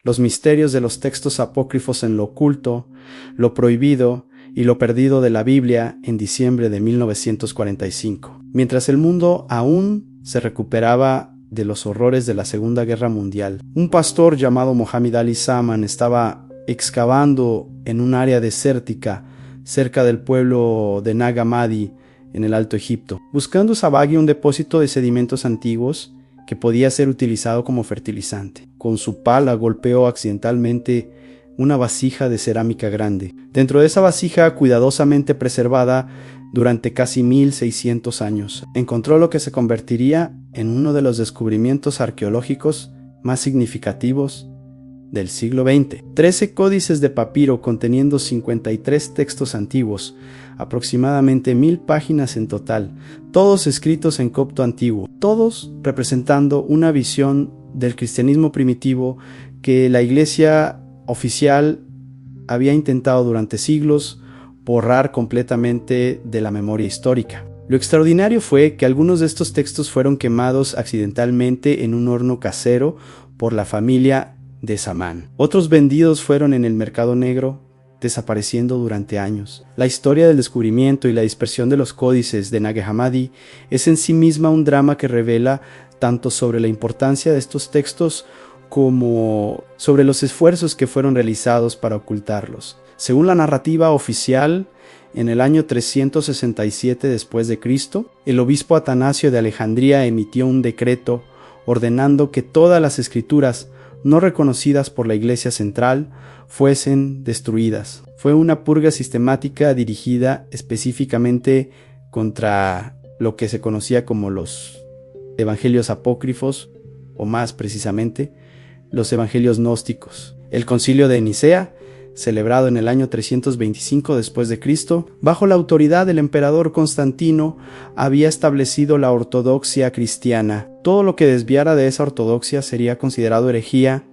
los misterios de los textos apócrifos en lo oculto, lo prohibido y lo perdido de la Biblia en diciembre de 1945. Mientras el mundo aún se recuperaba de los horrores de la Segunda Guerra Mundial, un pastor llamado Mohammed Ali Zaman estaba excavando en un área desértica cerca del pueblo de Nag Hammadi en el Alto Egipto, buscando Sabaghi un depósito de sedimentos antiguos que podía ser utilizado como fertilizante. Con su pala golpeó accidentalmente una vasija de cerámica grande. Dentro de esa vasija, cuidadosamente preservada durante casi 1600 años, encontró lo que se convertiría en uno de los descubrimientos arqueológicos más significativos del siglo XX. 13 códices de papiro conteniendo 53 textos antiguos, aproximadamente 1000 páginas en total, todos escritos en copto antiguo, todos representando una visión del cristianismo primitivo que la Iglesia oficial había intentado durante siglos borrar completamente de la memoria histórica. Lo extraordinario fue que algunos de estos textos fueron quemados accidentalmente en un horno casero por la familia de Zaman. Otros vendidos fueron en el mercado negro, desapareciendo durante años. La historia del descubrimiento y la dispersión de los códices de Nag Hammadi es en sí misma un drama que revela tanto sobre la importancia de estos textos como sobre los esfuerzos que fueron realizados para ocultarlos. Según la narrativa oficial, en el año 367 después de Cristo, el obispo Atanasio de Alejandría emitió un decreto ordenando que todas las escrituras no reconocidas por la Iglesia Central fuesen destruidas. Fue una purga sistemática dirigida específicamente contra lo que se conocía como los evangelios apócrifos, o más precisamente, los evangelios gnósticos. El Concilio de Nicea, celebrado en el año 325 después de Cristo, bajo la autoridad del emperador Constantino, había establecido la ortodoxia cristiana. Todo lo que desviara de esa ortodoxia sería considerado herejía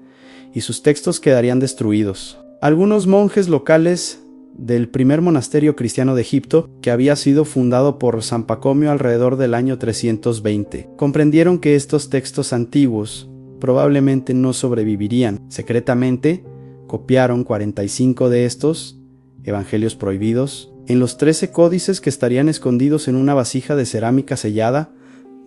y sus textos quedarían destruidos. Algunos monjes locales del primer monasterio cristiano de Egipto, que había sido fundado por San Pacomio alrededor del año 320, comprendieron que estos textos antiguos probablemente no sobrevivirían. Secretamente, copiaron 45 de estos evangelios prohibidos en los 13 códices que estarían escondidos en una vasija de cerámica sellada,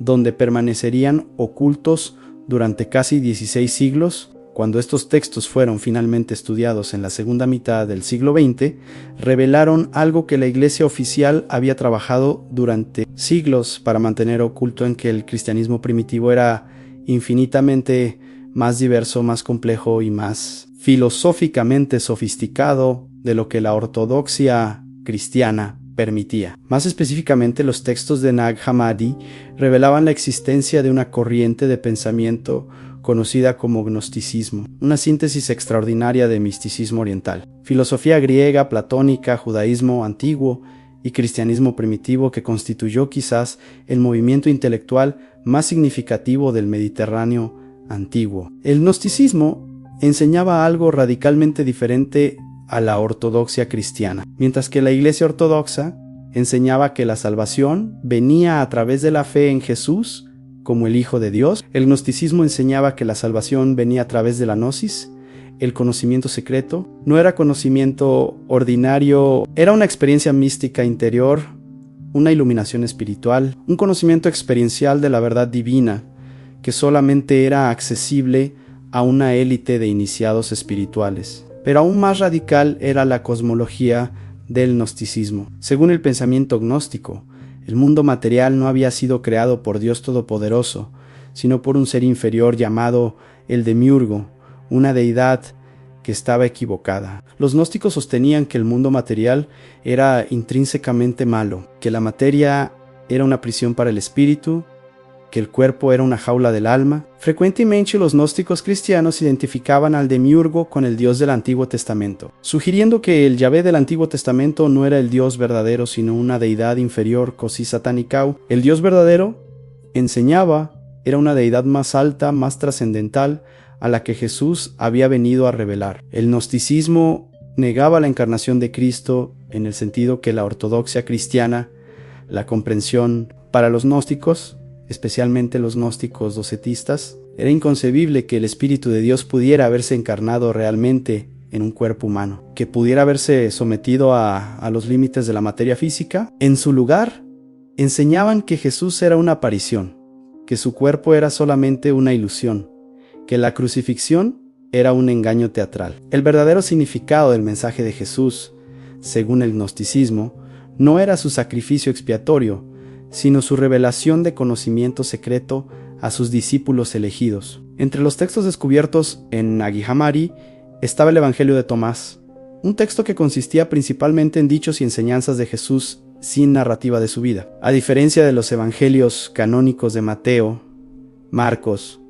donde permanecerían ocultos durante casi 16 siglos. Cuando estos textos fueron finalmente estudiados en la segunda mitad del siglo XX, revelaron algo que la Iglesia oficial había trabajado durante siglos para mantener oculto, en que el cristianismo primitivo era infinitamente más diverso, más complejo y más filosóficamente sofisticado de lo que la ortodoxia cristiana permitía. Más específicamente, los textos de Nag Hammadi revelaban la existencia de una corriente de pensamiento conocida como gnosticismo, una síntesis extraordinaria de misticismo oriental, filosofía griega, platónica, judaísmo antiguo y cristianismo primitivo, que constituyó quizás el movimiento intelectual más significativo del Mediterráneo antiguo. El gnosticismo enseñaba algo radicalmente diferente a la ortodoxia cristiana, mientras que la Iglesia ortodoxa enseñaba que la salvación venía a través de la fe en Jesús como el Hijo de Dios. El gnosticismo enseñaba que la salvación venía a través de la gnosis, el conocimiento secreto. No era conocimiento ordinario, era una experiencia mística interior, una iluminación espiritual, un conocimiento experiencial de la verdad divina que solamente era accesible a una élite de iniciados espirituales. Pero aún más radical era la cosmología del gnosticismo. Según el pensamiento gnóstico, el mundo material no había sido creado por Dios Todopoderoso, sino por un ser inferior llamado el Demiurgo, una deidad que estaba equivocada. Los gnósticos sostenían que el mundo material era intrínsecamente malo, que la materia era una prisión para el espíritu, que el cuerpo era una jaula del alma. Frecuentemente los gnósticos cristianos identificaban al Demiurgo con el Dios del Antiguo Testamento, sugiriendo que el Yahvé del Antiguo Testamento no era el Dios verdadero, sino una deidad inferior, Cosi Satanicau. El Dios verdadero, enseñaba, era una deidad más alta, más trascendental, a la que Jesús había venido a revelar. El gnosticismo negaba la encarnación de Cristo, en el sentido que la ortodoxia cristiana, la comprensión para los gnósticos, especialmente los gnósticos docetistas, Era inconcebible que el Espíritu de Dios pudiera haberse encarnado realmente en un cuerpo humano, que pudiera haberse sometido a los límites de la materia física. En su lugar, enseñaban que Jesús era una aparición, que su cuerpo era solamente una ilusión, que la crucifixión era un engaño teatral. El verdadero significado del mensaje de Jesús, según el gnosticismo, no era su sacrificio expiatorio, sino su revelación de conocimiento secreto a sus discípulos elegidos. Entre los textos descubiertos en Nag Hammadi estaba el Evangelio de Tomás, un texto que consistía principalmente en dichos y enseñanzas de Jesús sin narrativa de su vida. A diferencia de los evangelios canónicos de Mateo, Marcos,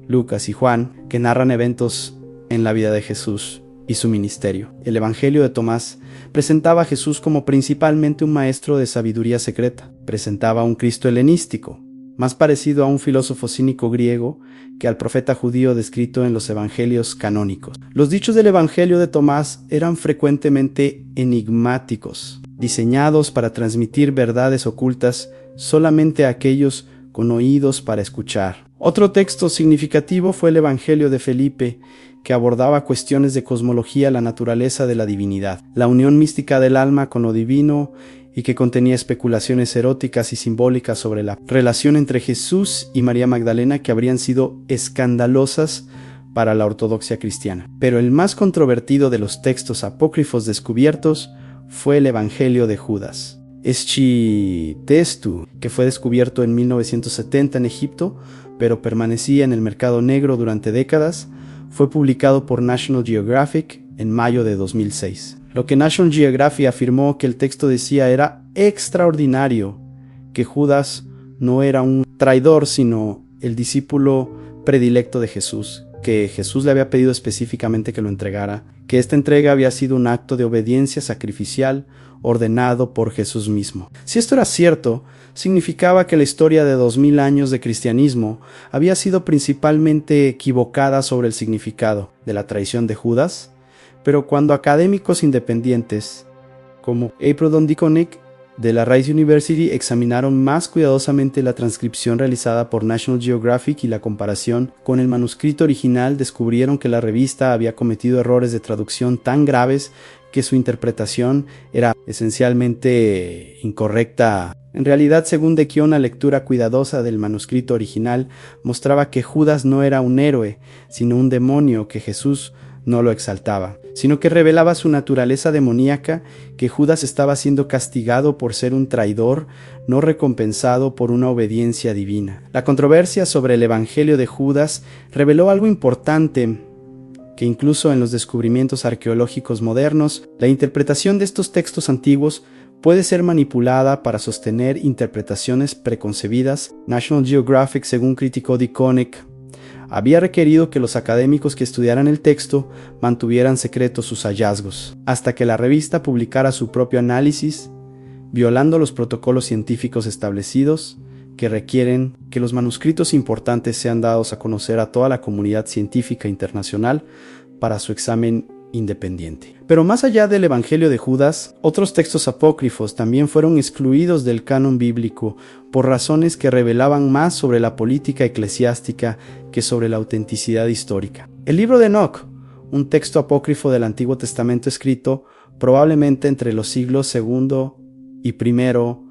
Lucas y Juan, que narran eventos en la vida de Jesús y su ministerio, el Evangelio de Tomás presentaba a Jesús como principalmente un maestro de sabiduría secreta. Presentaba a un Cristo helenístico, más parecido a un filósofo cínico griego que al profeta judío descrito en los evangelios canónicos. Los dichos del Evangelio de Tomás eran frecuentemente enigmáticos, diseñados para transmitir verdades ocultas solamente a aquellos con oídos para escuchar. Otro texto significativo fue el Evangelio de Felipe, que abordaba cuestiones de cosmología, la naturaleza de la divinidad, la unión mística del alma con lo divino, y que contenía especulaciones eróticas y simbólicas sobre la relación entre Jesús y María Magdalena que habrían sido escandalosas para la ortodoxia cristiana. Pero el más controvertido de los textos apócrifos descubiertos fue el Evangelio de Judas. Este texto, que fue descubierto en 1970 en Egipto, pero permanecía en el mercado negro durante décadas, fue publicado por National Geographic en mayo de 2006. Lo que National Geographic afirmó que el texto decía era extraordinario, que Judas no era un traidor, sino el discípulo predilecto de Jesús, que Jesús le había pedido específicamente que lo entregara, que esta entrega había sido un acto de obediencia sacrificial ordenado por Jesús mismo. Si esto era cierto, significaba que la historia de 2000 años de cristianismo había sido principalmente equivocada sobre el significado de la traición de Judas, pero cuando académicos independientes como April Dondikonic de la Rice University examinaron más cuidadosamente la transcripción realizada por National Geographic y la comparación con el manuscrito original, descubrieron que la revista había cometido errores de traducción tan graves que su interpretación era esencialmente incorrecta. En realidad, según de Keown, una lectura cuidadosa del manuscrito original mostraba que Judas no era un héroe, sino un demonio, que Jesús no lo exaltaba, sino que revelaba su naturaleza demoníaca, que Judas estaba siendo castigado por ser un traidor, no recompensado por una obediencia divina. La controversia sobre el Evangelio de Judas reveló algo importante, que incluso en los descubrimientos arqueológicos modernos, la interpretación de estos textos antiguos puede ser manipulada para sostener interpretaciones preconcebidas. National Geographic, según criticó Diconic, había requerido que los académicos que estudiaran el texto mantuvieran secretos sus hallazgos, hasta que la revista publicara su propio análisis, violando los protocolos científicos establecidos que requieren que los manuscritos importantes sean dados a conocer a toda la comunidad científica internacional para su examen independiente. Pero más allá del Evangelio de Judas, otros textos apócrifos también fueron excluidos del canon bíblico por razones que revelaban más sobre la política eclesiástica que sobre la autenticidad histórica. El libro de Enoc, un texto apócrifo del Antiguo Testamento escrito probablemente entre los siglos II y I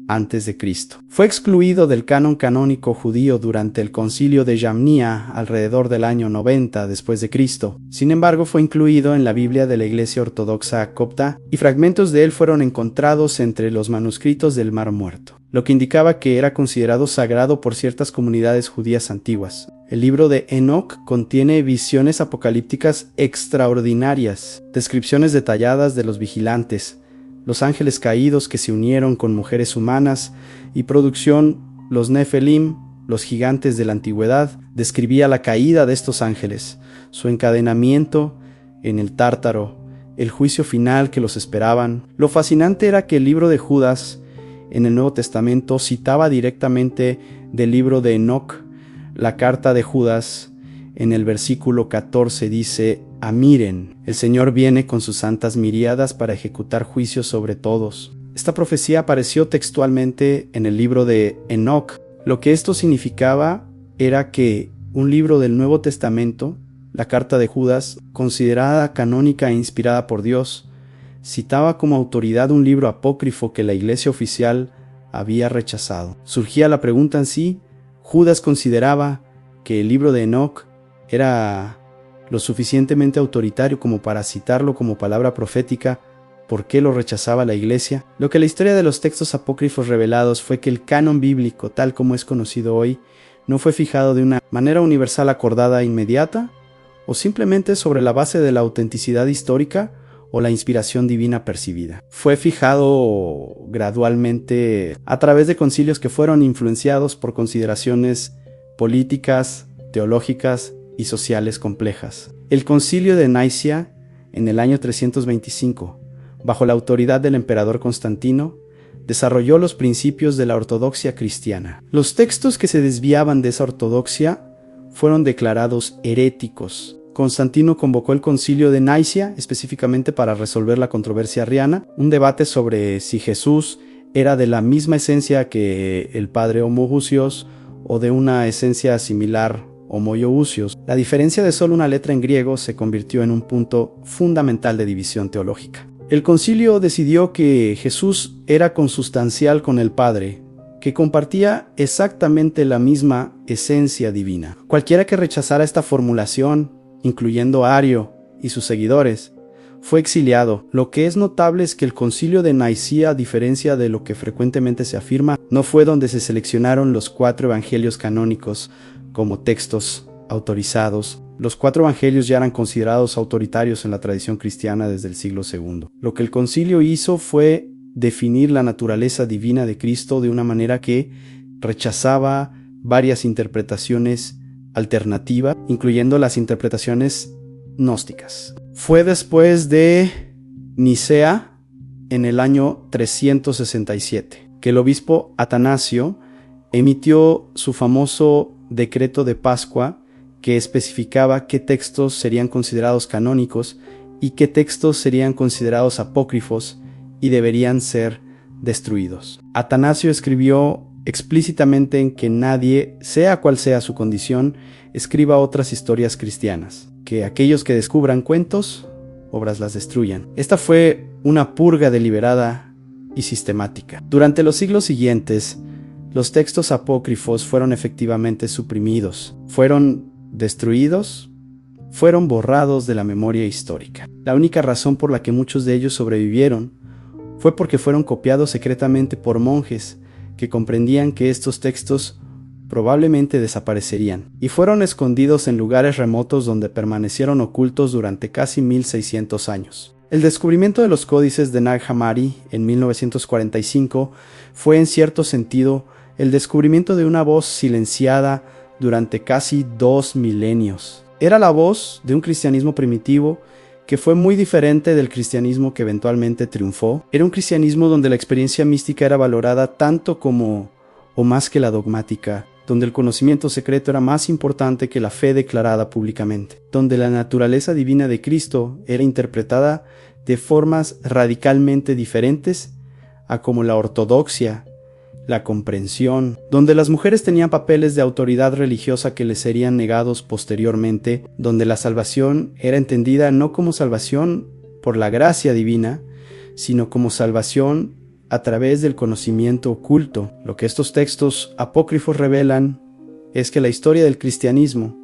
antes de Cristo, fue excluido del canon canónico judío durante el concilio de Jamnia alrededor del año 90 después de Cristo. Sin embargo, fue incluido en la Biblia de la Iglesia Ortodoxa Copta y fragmentos de él fueron encontrados entre los manuscritos del Mar Muerto, lo que indicaba que era considerado sagrado por ciertas comunidades judías antiguas. El libro de Enoc contiene visiones apocalípticas extraordinarias, descripciones detalladas de los vigilantes, los ángeles caídos que se unieron con mujeres humanas y producción, los Nefelim, los gigantes de la antigüedad. Describía la caída de estos ángeles, su encadenamiento en el Tártaro, el juicio final que los esperaban. Lo fascinante era que el libro de Judas en el Nuevo Testamento citaba directamente del libro de Enoc. La carta de Judas en el versículo 14 dice: Miren, el Señor viene con sus santas miríadas para ejecutar juicios sobre todos. Esta profecía apareció textualmente en el libro de Enoc. Lo que esto significaba era que un libro del Nuevo Testamento, la Carta de Judas, considerada canónica e inspirada por Dios, citaba como autoridad un libro apócrifo que la Iglesia oficial había rechazado. Surgía la pregunta en sí: ¿Judas consideraba que el libro de Enoc era lo suficientemente autoritario como para citarlo como palabra profética? ¿Por qué lo rechazaba la Iglesia? Lo que la historia de los textos apócrifos revelados fue que el canon bíblico, tal como es conocido hoy, no fue fijado de una manera universal acordada e inmediata, o simplemente sobre la base de la autenticidad histórica o la inspiración divina percibida. Fue fijado gradualmente a través de concilios que fueron influenciados por consideraciones políticas, teológicas y sociales complejas. El concilio de Nicea, en el año 325, bajo la autoridad del emperador Constantino, desarrolló los principios de la ortodoxia cristiana. Los textos que se desviaban de esa ortodoxia fueron declarados heréticos. Constantino convocó el concilio de Nicea específicamente para resolver la controversia arriana, un debate sobre si Jesús era de la misma esencia que el padre Homoousios o de una esencia similar Homoiousios. La diferencia de solo una letra en griego se convirtió en un punto fundamental de división teológica. El concilio decidió que Jesús era consustancial con el Padre, que compartía exactamente la misma esencia divina. Cualquiera que rechazara esta formulación, incluyendo a Ario y sus seguidores, fue exiliado. Lo que es notable es que el concilio de Nicea, a diferencia de lo que frecuentemente se afirma, no fue donde se seleccionaron los 4 evangelios canónicos como textos autorizados. Los 4 evangelios ya eran considerados autoritarios en la tradición cristiana desde el siglo II. Lo que el concilio hizo fue definir la naturaleza divina de Cristo de una manera que rechazaba varias interpretaciones alternativas, incluyendo las interpretaciones gnósticas. Fue después de Nicea, en el año 367, que el obispo Atanasio emitió su famoso decreto de Pascua, que especificaba qué textos serían considerados canónicos y qué textos serían considerados apócrifos y deberían ser destruidos. Atanasio escribió explícitamente en que nadie, sea cual sea su condición, escriba otras historias cristianas, que aquellos que descubran cuentos, obras las destruyan. Esta fue una purga deliberada y sistemática. Durante los siglos siguientes, los textos apócrifos fueron efectivamente suprimidos, fueron destruidos, fueron borrados de la memoria histórica. La única razón por la que muchos de ellos sobrevivieron fue porque fueron copiados secretamente por monjes que comprendían que estos textos probablemente desaparecerían, y fueron escondidos en lugares remotos donde permanecieron ocultos durante casi 1600 años. El descubrimiento de los códices de Nag Hammadi en 1945 fue en cierto sentido el descubrimiento de una voz silenciada durante casi 2 milenios. Era la voz de un cristianismo primitivo que fue muy diferente del cristianismo que eventualmente triunfó. Era un cristianismo donde la experiencia mística era valorada tanto como o más que la dogmática, donde el conocimiento secreto era más importante que la fe declarada públicamente, donde la naturaleza divina de Cristo era interpretada de formas radicalmente diferentes a como la ortodoxia, la comprensión, donde las mujeres tenían papeles de autoridad religiosa que les serían negados posteriormente, donde la salvación era entendida no como salvación por la gracia divina, sino como salvación a través del conocimiento oculto. Lo que estos textos apócrifos revelan es que la historia del cristianismo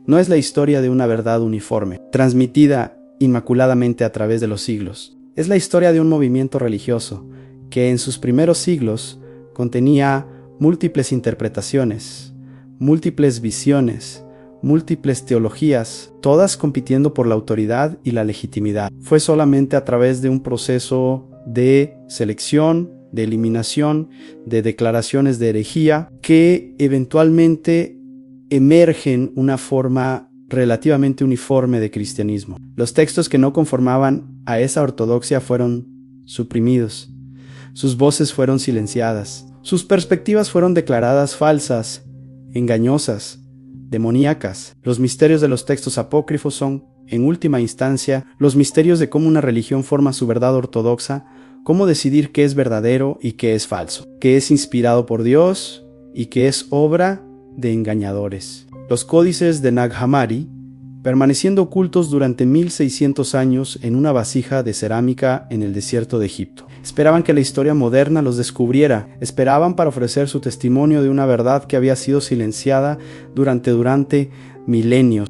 no es la historia de una verdad uniforme, transmitida inmaculadamente a través de los siglos. Es la historia de un movimiento religioso que en sus primeros siglos contenía múltiples interpretaciones, múltiples visiones, múltiples teologías, todas compitiendo por la autoridad y la legitimidad. Fue solamente a través de un proceso de selección, de eliminación, de declaraciones de herejía, que eventualmente emergen una forma relativamente uniforme de cristianismo. Los textos que no conformaban a esa ortodoxia fueron suprimidos. Sus voces fueron silenciadas. Sus perspectivas fueron declaradas falsas, engañosas, demoníacas. Los misterios de los textos apócrifos son, en última instancia, los misterios de cómo una religión forma su verdad ortodoxa, cómo decidir qué es verdadero y qué es falso, qué es inspirado por Dios y qué es obra de engañadores. Los códices de Nag Hammadi, permaneciendo ocultos durante 1600 años en una vasija de cerámica en el desierto de Egipto. Esperaban que la historia moderna los descubriera, esperaban para ofrecer su testimonio de una verdad que había sido silenciada durante milenios.